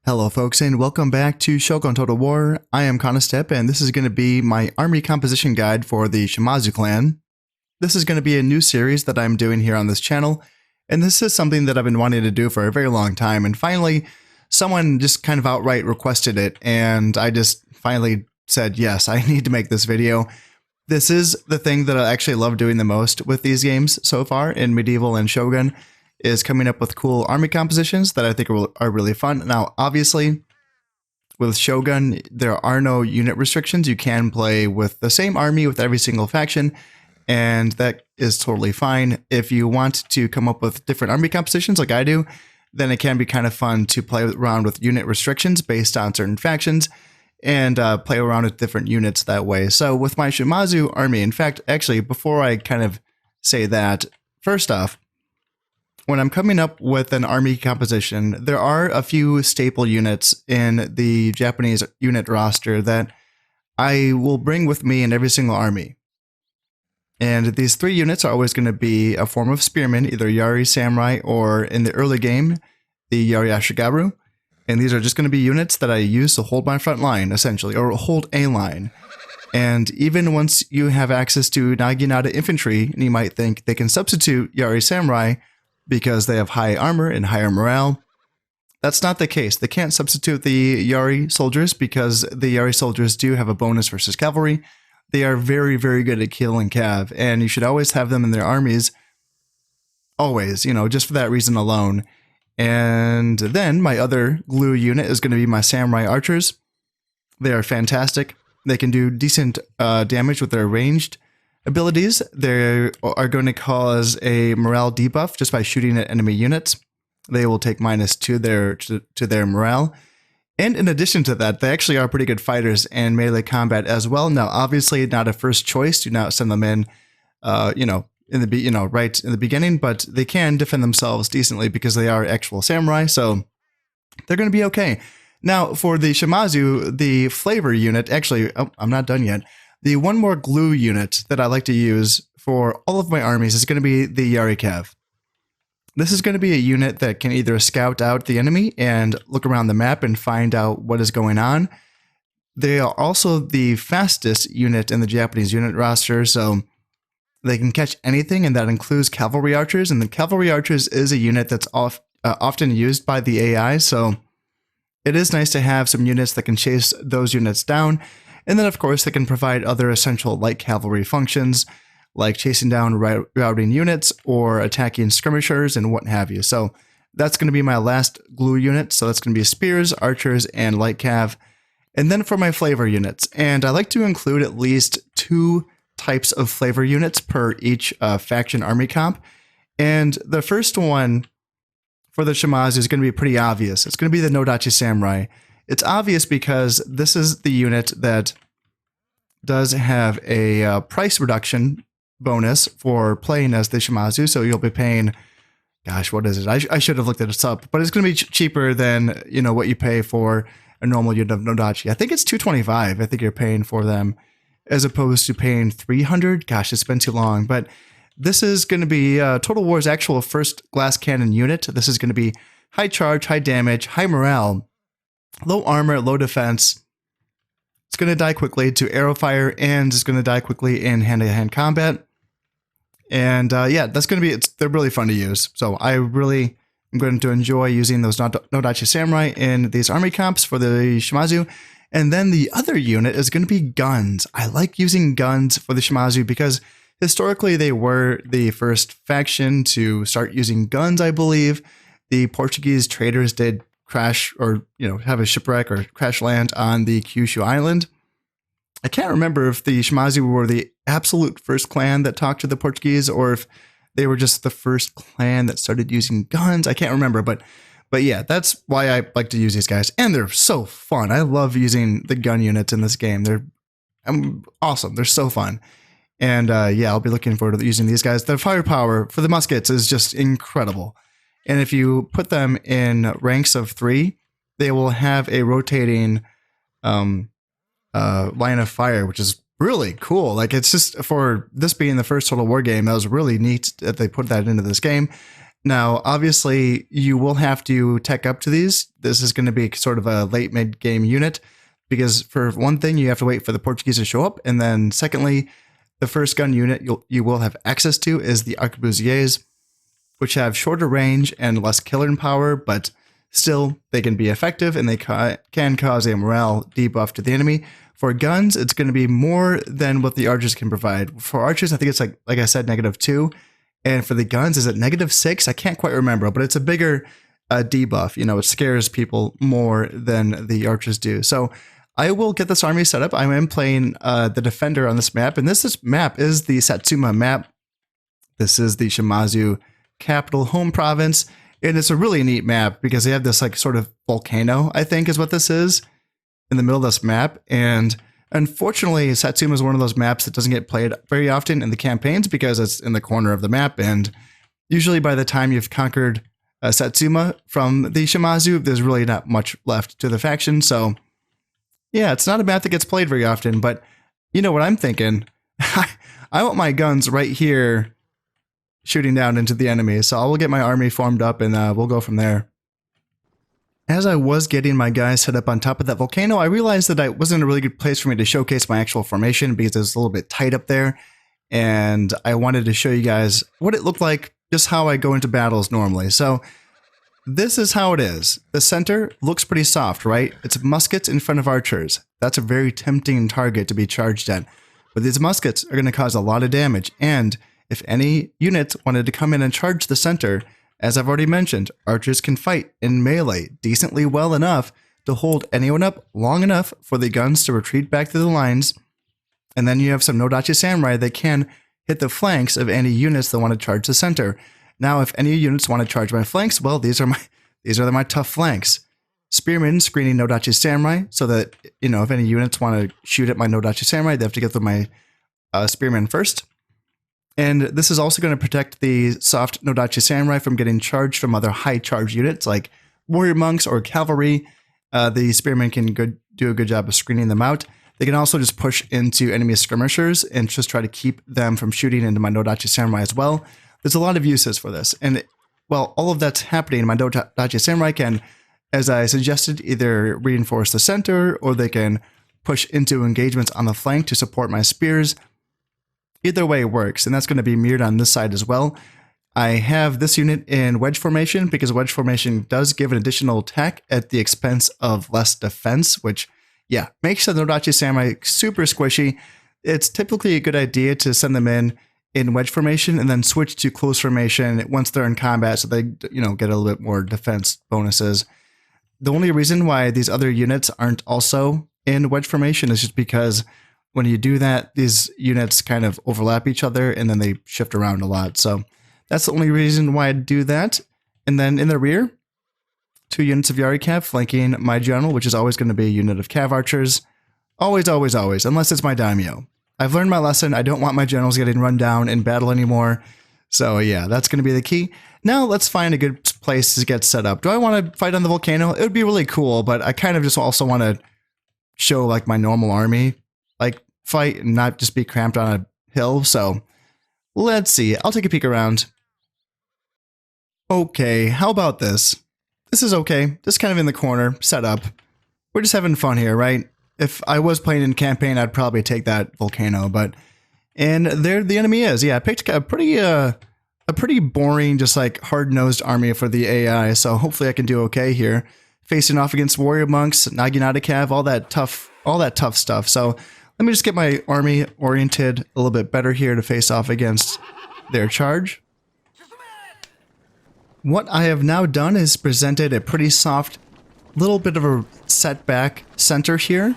Hello folks and welcome back to Shogun Total War. I am Conostep and this is going to be my army composition guide for the Shimazu clan. This is going to be a new series that I'm doing here on this channel, and this is something that I've been wanting to do for a very long time, and finally someone just kind of outright requested it and I just finally said yes, I need to make this video. This is the thing that I actually love doing the most with these games so far in Medieval and Shogun, is coming up with cool army compositions that I think are really fun. Now, obviously, with Shogun, there are no unit restrictions. You can play with the same army with every single faction, and that is totally fine. If you want to come up with different army compositions like I do, then it can be kind of fun to play around with unit restrictions based on certain factions and play around with different units that way. So with my Shimazu army, in fact, actually, before I kind of say that, first off, when I'm coming up with an army composition, there are a few staple units in the Japanese unit roster that I will bring with me in every single army. And these three units are always going to be a form of spearmen, either Yari Samurai or in the early game, the Yari Ashigaru. And these are just going to be units that I use to hold my front line, essentially, or hold a line. And even once you have access to Naginata infantry, and you might think they can substitute Yari Samurai because they have high armor and higher morale, that's not the case. They can't substitute the Yari soldiers because the Yari soldiers do have a bonus versus cavalry. They are very, very good at kill and cav, and you should always have them in their armies. Always, you know, just for that reason alone. And then my other glue unit is going to be my samurai archers. They are fantastic. They can do decent damage with their ranged abilities. They are going to cause a morale debuff just by shooting at enemy units. They will take -2 to their morale. And in addition to that, they actually are pretty good fighters and melee combat as well. Now, obviously, not a first choice. Do not send them in, right in the beginning, but they can defend themselves decently because they are actual samurai. So they're going to be okay. Now, for the Shimazu, the flavor unit, actually, I'm not done yet. The one more glue unit that I like to use for all of my armies is going to be the Yari Cav. This is going to be a unit that can either scout out the enemy and look around the map and find out what is going on. They are also the fastest unit in the Japanese unit roster, so they can catch anything, and that includes cavalry archers. And the cavalry archers is a unit that's often used by the AI, so it is nice to have some units that can chase those units down. And then, of course, they can provide other essential light cavalry functions, like chasing down routing units or attacking skirmishers and what have you. So that's going to be my last glue unit. So that's going to be spears, archers, and light cav. And then for my flavor units, and I like to include at least 2 types of flavor units per each faction army comp. And the first one for the Shimazu is going to be pretty obvious. It's going to be the Nodachi Samurai. It's obvious because this is the unit that does have a price reduction bonus for playing as the Shimazu. So you'll be paying, gosh, what is it? I should have looked this up, but it's going to be cheaper than, what you pay for a normal unit of Nodachi. I think it's $225. I think you're paying for them as opposed to paying $300. Gosh, it's been too long, but this is going to be Total War's actual first glass cannon unit. This is going to be high charge, high damage, high morale, low armor, low defense. It's going to die quickly to arrow fire, and it's going to die quickly in hand-to-hand combat. And yeah, that's going to be, they're really fun to use. So I really am going to enjoy using those Nodachi Samurai in these army comps for the Shimazu. And then the other unit is going to be guns. I like using guns for the Shimazu because historically they were the first faction to start using guns, I believe. The Portuguese traders did crash or, have a shipwreck or crash land on the Kyushu Island. I can't remember if the Shimazu were the absolute first clan that talked to the Portuguese or if they were just the first clan that started using guns. I can't remember, but yeah, that's why I like to use these guys. And they're so fun. I love using the gun units in this game. They're awesome. They're so fun. And yeah, I'll be looking forward to using these guys. Their firepower for the muskets is just incredible. And if you put them in ranks of 3, they will have a rotating line of fire, which is really cool. Like, it's just, for this being the first Total War game, that was really neat that they put that into this game. Now, obviously, you will have to tech up to these. This is going to be sort of a late mid-game unit because for one thing, you have to wait for the Portuguese to show up. And then secondly, the first gun unit you will have access to is the arquebusiers, which have shorter range and less killing power, but still they can be effective and they can cause a morale debuff to the enemy. For guns, it's going to be more than what the archers can provide. For archers, I think it's like I said, -2. And for the guns, is it -6? I can't quite remember, but it's a bigger debuff. You know, it scares people more than the archers do. So I will get this army set up. I am playing the defender on this map, and this map is the Satsuma map. This is the Shimazu capital home province, and it's a really neat map because they have this like sort of volcano, I think is what this is, in the middle of this map. And unfortunately, Satsuma is one of those maps that doesn't get played very often in the campaigns because it's in the corner of the map. And usually by the time you've conquered Satsuma from the Shimazu, there's really not much left to the faction. So yeah, it's not a map that gets played very often, but you know what I'm thinking? I want my guns right here shooting down into the enemy. So I will get my army formed up and we'll go from there. As I was getting my guys set up on top of that volcano, I realized that it wasn't a really good place for me to showcase my actual formation because it was a little bit tight up there. And I wanted to show you guys what it looked like, just how I go into battles normally. So this is how it is. The center looks pretty soft, right? It's muskets in front of archers. That's a very tempting target to be charged at. But these muskets are going to cause a lot of damage. And if any units wanted to come in and charge the center, as I've already mentioned, archers can fight in melee decently well enough to hold anyone up long enough for the guns to retreat back to the lines. And then you have some Nodachi Samurai that can hit the flanks of any units that want to charge the center. Now, if any units want to charge my flanks, well, these are my tough flanks. Spearmen screening Nodachi Samurai so that, you know, if any units want to shoot at my Nodachi Samurai, they have to get through my spearmen first. And this is also going to protect the soft Nodachi Samurai from getting charged from other high charge units like warrior monks or cavalry. The spearmen can do a good job of screening them out. They can also just push into enemy skirmishers and just try to keep them from shooting into my Nodachi Samurai as well. There's a lot of uses for this. And while all of that's happening, my Nodachi Samurai can, as I suggested, either reinforce the center or they can push into engagements on the flank to support my spears. Either way works, and that's going to be mirrored on this side as well. I have this unit in wedge formation because wedge formation does give an additional attack at the expense of less defense, which, yeah, makes the Nodachi Samurai super squishy. It's typically a good idea to send them in wedge formation and then switch to close formation once they're in combat so they, you know, get a little bit more defense bonuses. The only reason why these other units aren't also in wedge formation is just because when you do that, these units kind of overlap each other and then they shift around a lot. So that's the only reason why I do that. And then in the rear, 2 units of Yari Cav flanking my general, which is always going to be a unit of Cav archers. Always, always, always, unless it's my daimyo. I've learned my lesson. I don't want my generals getting run down in battle anymore. So yeah, that's going to be the key. Now let's find a good place to get set up. Do I want to fight on the volcano? It would be really cool, but I kind of just also want to show like my normal army like fight and not just be cramped on a hill. So let's see. I'll take a peek around. Okay, how about this? This is okay. Just kind of in the corner, set up. We're just having fun here, right? If I was playing in campaign, I'd probably take that volcano, but and there the enemy is. Yeah, I picked a pretty boring, just like hard-nosed army for the AI. So hopefully I can do okay here, facing off against warrior monks, Naginata Cav, all that tough stuff. So let me just get my army oriented a little bit better here to face off against their charge. What I have now done is presented a pretty soft little bit of a setback center here.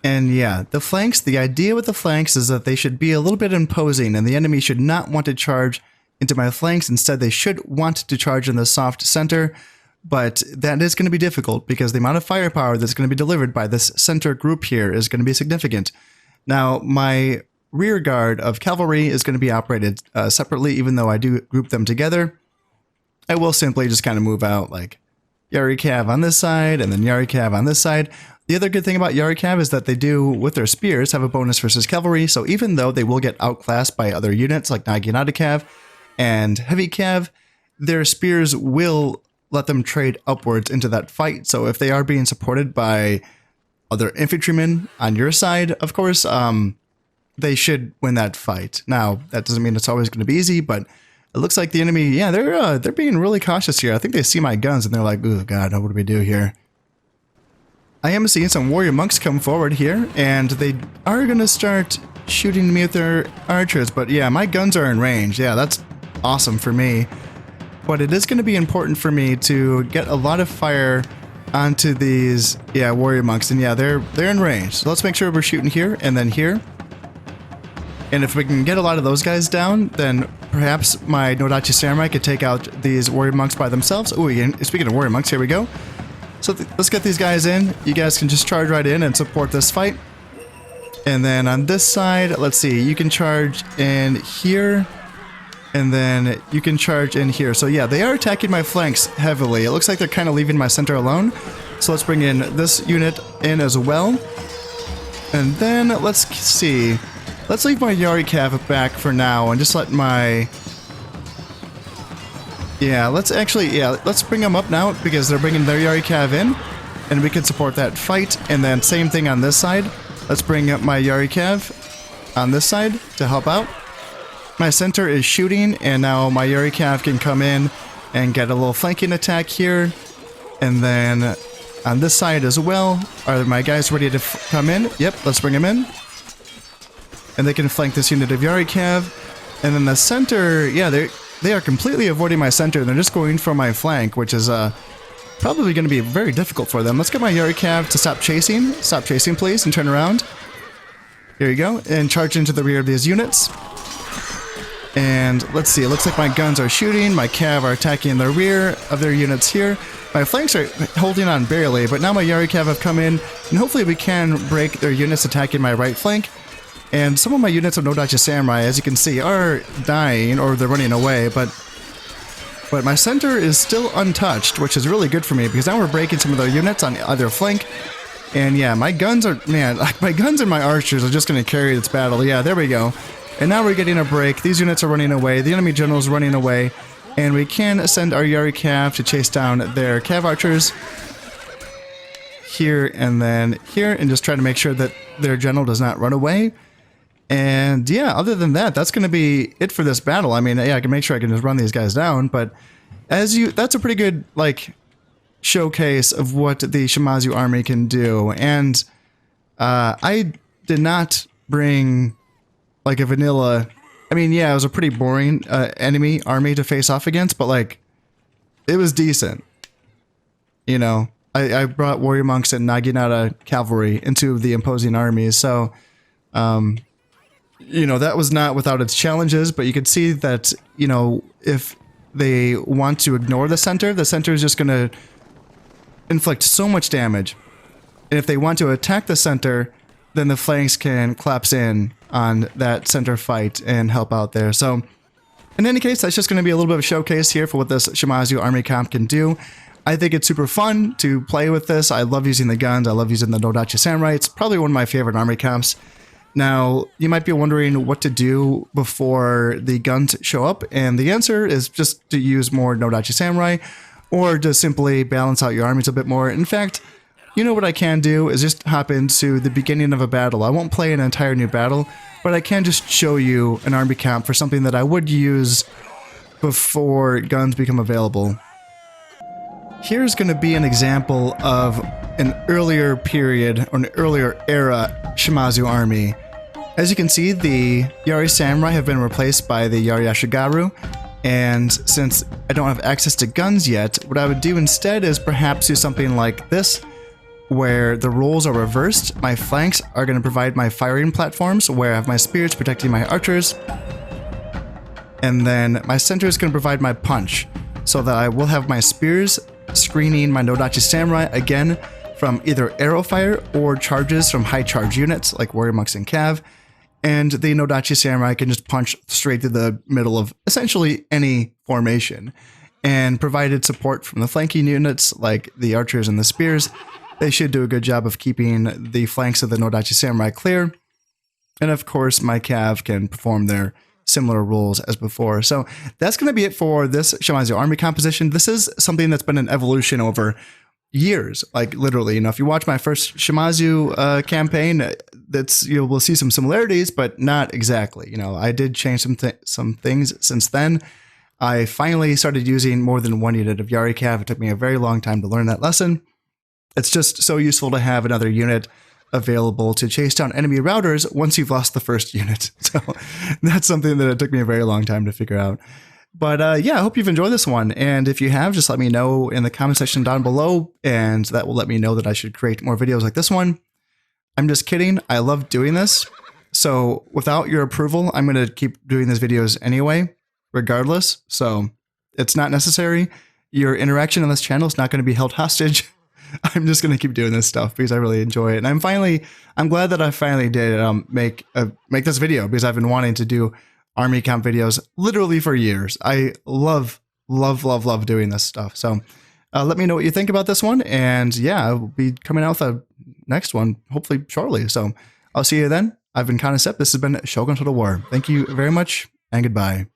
And yeah, the flanks, the idea with the flanks is that they should be a little bit imposing and the enemy should not want to charge into my flanks. Instead, they should want to charge in the soft center. But that is going to be difficult because the amount of firepower that's going to be delivered by this center group here is going to be significant. Now, my rear guard of cavalry is going to be operated separately, even though I do group them together. I will simply just kind of move out like Yari Cav on this side and then Yari Cav on this side. The other good thing about Yari Cav is that they do, with their spears, have a bonus versus cavalry. So even though they will get outclassed by other units like Naginata Cav and Heavy Cav, their spears will let them trade upwards into that fight. So if they are being supported by other infantrymen on your side, of course, they should win that fight. Now, that doesn't mean it's always going to be easy, but it looks like the enemy, yeah, they're being really cautious here. I think they see my guns and they're like, oh god, what do we do here? I am seeing some warrior monks come forward here, and they are going to start shooting me with their archers. But yeah, my guns are in range. Yeah, that's awesome for me. But it is going to be important for me to get a lot of fire onto these, yeah, warrior monks. And yeah, they're in range. So let's make sure we're shooting here and then here. And if we can get a lot of those guys down, then perhaps my Nodachi Samurai could take out these warrior monks by themselves. Oh, speaking of warrior monks, here we go. So let's get these guys in. You guys can just charge right in and support this fight. And then on this side, let's see, you can charge in here. And then you can charge in here. So yeah, they are attacking my flanks heavily. It looks like they're kind of leaving my center alone. So let's bring in this unit in as well. And then let's see. Let's leave my Yari Cav back for now and just let my... Yeah, let's bring them up now because they're bringing their Yari Cav in. And we can support that fight. And then same thing on this side. Let's bring up my Yari Cav on this side to help out. My center is shooting, and now my Yari Cav can come in and get a little flanking attack here. And then on this side as well, are my guys ready to come in? Yep, let's bring them in. And they can flank this unit of Yari Cav. And then the center, yeah, they are completely avoiding my center. They're just going for my flank, which is probably going to be very difficult for them. Let's get my Yari Cav to stop chasing. Stop chasing, please, and turn around. Here you go. And charge into the rear of these units. And let's see, it looks like my guns are shooting, my Cav are attacking the rear of their units here. My flanks are holding on barely, but now my Yari Cav have come in, and hopefully we can break their units attacking my right flank. And some of my units of Nodachi Samurai, as you can see, are dying, or they're running away, but my center is still untouched, which is really good for me, because now we're breaking some of their units on either flank. And yeah, my guns are, man, like my guns and my archers are just going to carry this battle. Yeah, there we go. And now we're getting a break. These units are running away. The enemy general is running away. And we can send our Yari Cav to chase down their Cav archers here and then here, and just try to make sure that their general does not run away. And yeah, other than that, that's going to be it for this battle. I mean, yeah, I can make sure I can just run these guys down, but that's a pretty good, like, showcase of what the Shimazu army can do. And I did not bring like a vanilla, I mean, yeah, it was a pretty boring enemy army to face off against, but like, it was decent. You know, I brought warrior monks and Naginata cavalry into the imposing armies, so, you know, that was not without its challenges, but you could see that, you know, if they want to ignore the center is just going to inflict so much damage. And if they want to attack the center, then the flanks can collapse in on that center fight and help out there. So in any case, that's just going to be a little bit of a showcase here for what this Shimazu army comp can do. I think it's super fun to play with this. I love using the guns. I love using the Nodachi Samurai. It's probably one of my favorite army comps. Now, you might be wondering what to do before the guns show up, and the answer is just to use more Nodachi Samurai, or just simply balance out your armies a bit more. In fact, you know what I can do is just hop into the beginning of a battle. I won't play an entire new battle, but I can just show you an army comp for something that I would use before guns become available. Here's going to be an example of an earlier period, or an earlier era Shimazu army. As you can see, the Yari Samurai have been replaced by the Yari Ashigaru, and since I don't have access to guns yet, what I would do instead is perhaps do something like this, where the roles are reversed. My flanks are going to provide my firing platforms, where I have my spears protecting my archers, and then my center is going to provide my punch, so that I will have my spears screening my Nodachi Samurai again from either arrow fire or charges from high charge units like warrior monks and cav, and the Nodachi Samurai can just punch straight through the middle of essentially any formation. And provided support from the flanking units like the archers and the spears, they should do a good job of keeping the flanks of the Nodachi Samurai clear. And of course, my cav can perform their similar rules as before. So that's going to be it for this Shimazu army composition. This is something that's been an evolution over years, like literally. You know, if you watch my first Shimazu campaign, that's, you know, we'll see some similarities, but not exactly. You know, I did change some things since then. I finally started using more than one unit of Yari Cav. It took me a very long time to learn that lesson. It's just so useful to have another unit available to chase down enemy routers once you've lost the first unit. So that's something that it took me a very long time to figure out. But yeah, I hope you've enjoyed this one. And if you have, just let me know in the comment section down below, and that will let me know that I should create more videos like this one. I'm just kidding. I love doing this. So without your approval, I'm going to keep doing these videos anyway, regardless. So it's not necessary. Your interaction on this channel is not going to be held hostage. I'm just going to keep doing this stuff because I really enjoy it. And I'm glad that I finally did make this video, because I've been wanting to do army comp videos literally for years. I love doing this stuff. So let me know what you think about this one. And yeah, I'll be coming out with a next one, hopefully shortly. So I'll see you then. I've been Concept. This has been Shogun Total War. Thank you very much, and goodbye.